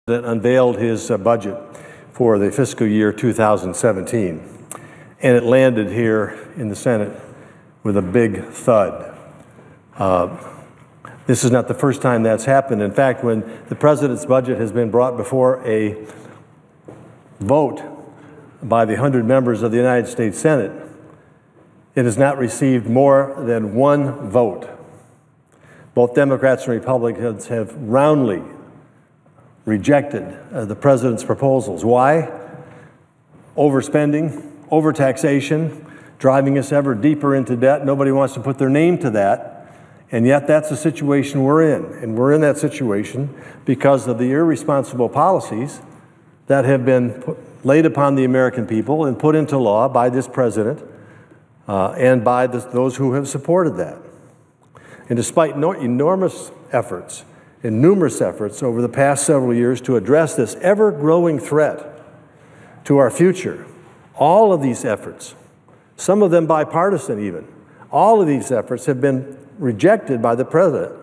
that unveiled his budget for the fiscal year 2017, and it landed here in the Senate with a big thud. This is not the first time that's happened. In fact, when the president's budget has been brought before a vote by the 100 members of the United States Senate, it has not received more than one vote. Both Democrats and Republicans have roundly rejected the president's proposals. Why? Overspending, overtaxation, driving us ever deeper into debt. Nobody wants to put their name to that. And yet that's the situation we're in. And we're in that situation because of the irresponsible policies that have been laid upon the American people and put into law by this president and by those who have supported that. And despite enormous efforts and numerous efforts over the past several years to address this ever-growing threat to our future, all of these efforts, some of them bipartisan even, all of these efforts have been rejected by the president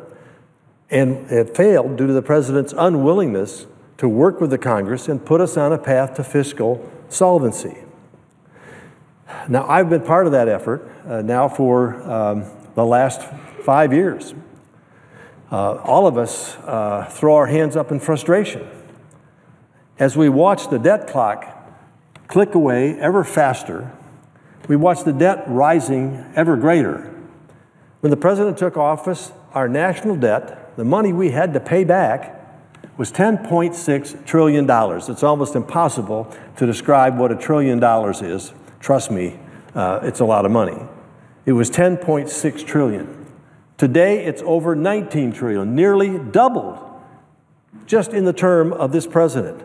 and have failed due to the president's unwillingness to work with the Congress and put us on a path to fiscal solvency. Now, I've been part of that effort now for the last 5 years. All of us throw our hands up in frustration as we watch the debt clock click away ever faster. We watch the debt rising ever greater. When the president took office, our national debt, the money we had to pay back, was $10.6 trillion. It's almost impossible to describe what $1 trillion is. Trust me, it's a lot of money. It was $10.6 trillion. Today, it's over $19 trillion, nearly doubled just in the term of this president.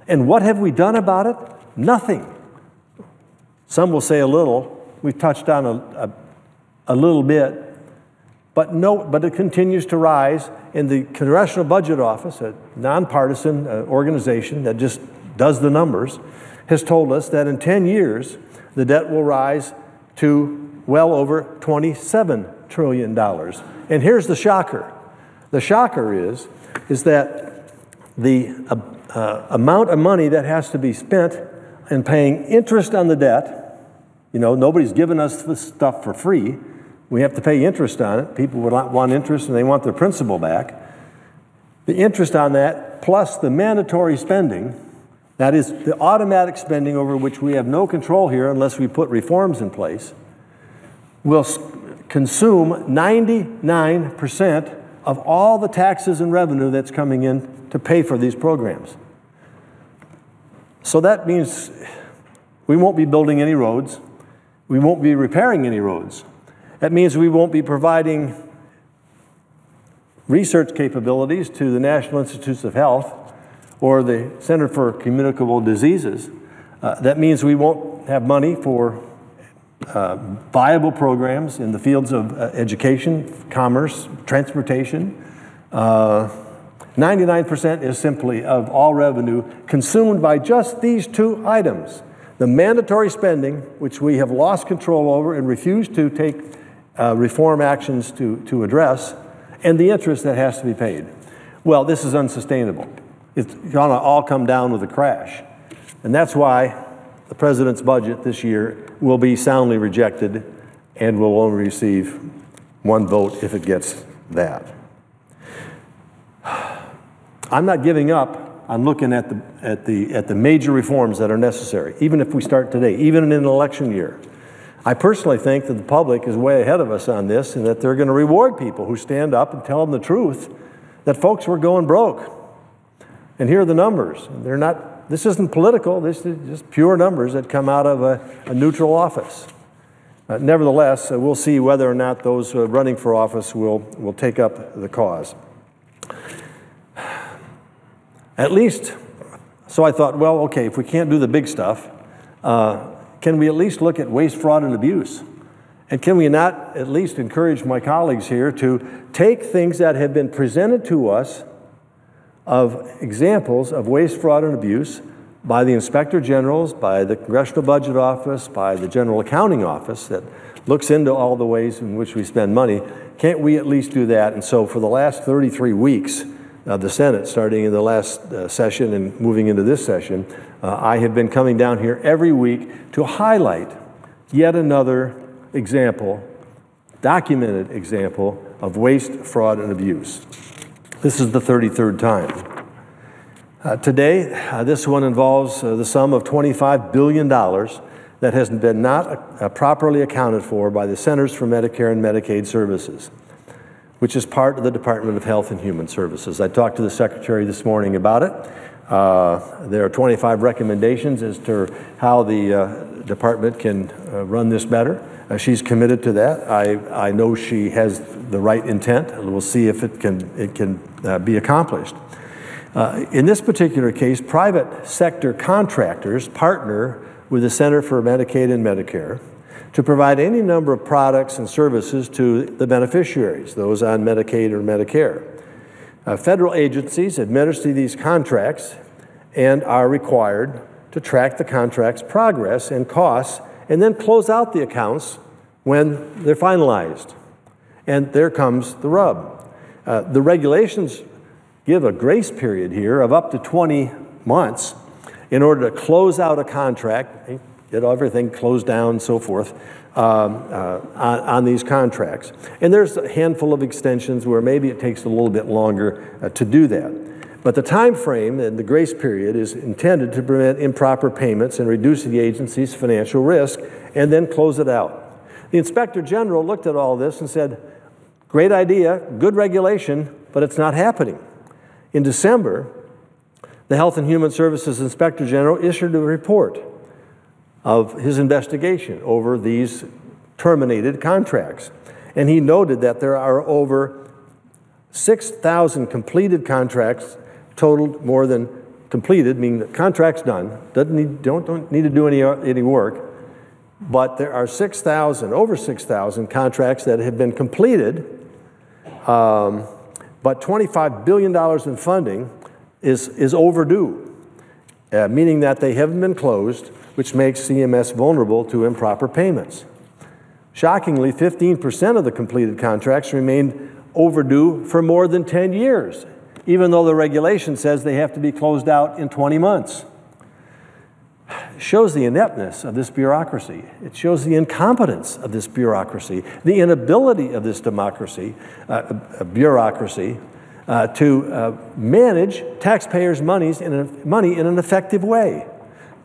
And what have we done about it? Nothing. Some will say a little. We've touched on a little bit. But it continues to rise. And the Congressional Budget Office, a nonpartisan organization that just does the numbers, has told us that in 10 years, the debt will rise to well over $27 trillion. And here's the shocker. The shocker is that the amount of money that has to be spent in paying interest on the debt, you know, nobody's given us this stuff for free. We have to pay interest on it. People would want interest and they want their principal back. The interest on that plus the mandatory spending, that is the automatic spending over which we have no control here unless we put reforms in place, will consume 99% of all the taxes and revenue that's coming in to pay for these programs. So that means we won't be building any roads. We won't be repairing any roads. That means we won't be providing research capabilities to the National Institutes of Health or the Center for Communicable Diseases. That means we won't have money for viable programs in the fields of education, commerce, transportation. 99% is simply of all revenue consumed by just these two items. The mandatory spending, which we have lost control over and refused to take reform actions to address, and the interest that has to be paid. Well, this is unsustainable. It's going to all come down with a crash. And that's why the president's budget this year will be soundly rejected and will only receive one vote if it gets that. I'm not giving up on looking at the major reforms that are necessary, even if we start today, even in an election year. I personally think that the public is way ahead of us on this and that they're going to reward people who stand up and tell them the truth, that folks, we're going broke. And here are the numbers. They're not, this isn't political, this is just pure numbers that come out of a neutral office. Nevertheless, we'll see whether or not those running for office will take up the cause. At least, so I thought, well, okay, if we can't do the big stuff, can we at least look at waste, fraud, and abuse? And can we not at least encourage my colleagues here to take things that have been presented to us of examples of waste, fraud, and abuse by the Inspector Generals, by the Congressional Budget Office, by the General Accounting Office that looks into all the ways in which we spend money. Can't we at least do that? And so for the last 33 weeks, the Senate, starting in the last session and moving into this session, I have been coming down here every week to highlight yet another example, documented example, of waste, fraud, and abuse. This is the 33rd time. Today, this one involves the sum of $25 billion that has been not properly accounted for by the Centers for Medicare and Medicaid Services, which is part of the Department of Health and Human Services. I talked to the Secretary this morning about it. There are 25 recommendations as to how the department can run this better. She's committed to that. I know she has the right intent, and we'll see if it can be accomplished. In this particular case, private sector contractors partner with the Center for Medicaid and Medicare to provide any number of products and services to the beneficiaries, those on Medicaid or Medicare. Federal agencies administer these contracts and are required to track the contract's progress and costs and then close out the accounts when they're finalized. And there comes the rub. The regulations give a grace period here of up to 20 months in order to close out a contract, get everything closed down and so forth on these contracts. And there's a handful of extensions where maybe it takes a little bit longer to do that. But the time frame and the grace period is intended to prevent improper payments and reduce the agency's financial risk and then close it out. The Inspector General looked at all this and said, great idea, good regulation, but it's not happening. In December, the Health and Human Services Inspector General issued a report of his investigation over these terminated contracts. And he noted that there are over 6,000 completed contracts, totaled more than completed, meaning the contract's done, don't need to do any work, but there are over 6,000 contracts that have been completed, but $25 billion in funding is overdue, meaning that they haven't been closed, which makes CMS vulnerable to improper payments. Shockingly, 15% of the completed contracts remained overdue for more than 10 years, even though the regulation says they have to be closed out in 20 months. It shows the ineptness of this bureaucracy. It shows the incompetence of this bureaucracy, the inability of this bureaucracy to manage taxpayers' money in an effective way,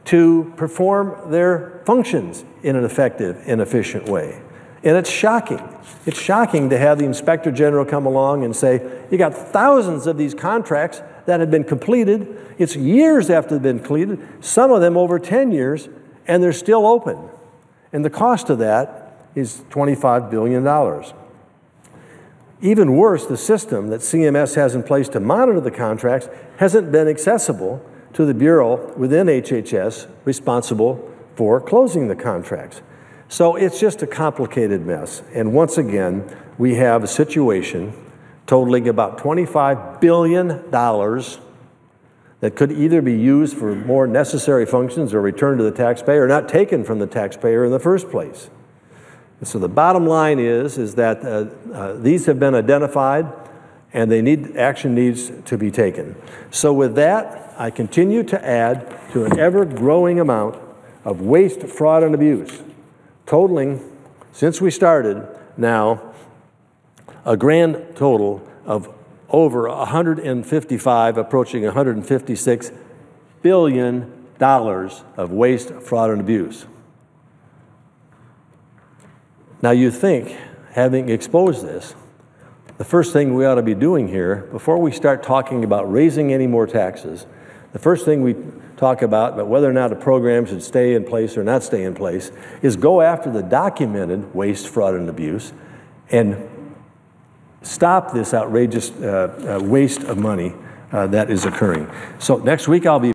to perform their functions in an effective and efficient way. And it's shocking. It's shocking to have the Inspector General come along and say, you got thousands of these contracts that have been completed. It's years after they've been completed, some of them over 10 years, and they're still open. And the cost of that is $25 billion. Even worse, the system that CMS has in place to monitor the contracts hasn't been accessible to the Bureau within HHS responsible for closing the contracts. So it's just a complicated mess. And once again, we have a situation totaling about $25 billion that could either be used for more necessary functions or returned to the taxpayer or not taken from the taxpayer in the first place. And so the bottom line is that these have been identified and action needs to be taken. So with that, I continue to add to an ever-growing amount of waste, fraud, and abuse, totaling, since we started now, a grand total of over 155, approaching $156 billion of waste, fraud, and abuse. Now you think, having exposed this, the first thing we ought to be doing here, before we start talking about raising any more taxes, the first thing we talk about whether or not a program should stay in place or not stay in place, is go after the documented waste, fraud, and abuse and stop this outrageous waste of money that is occurring. So next week I'll be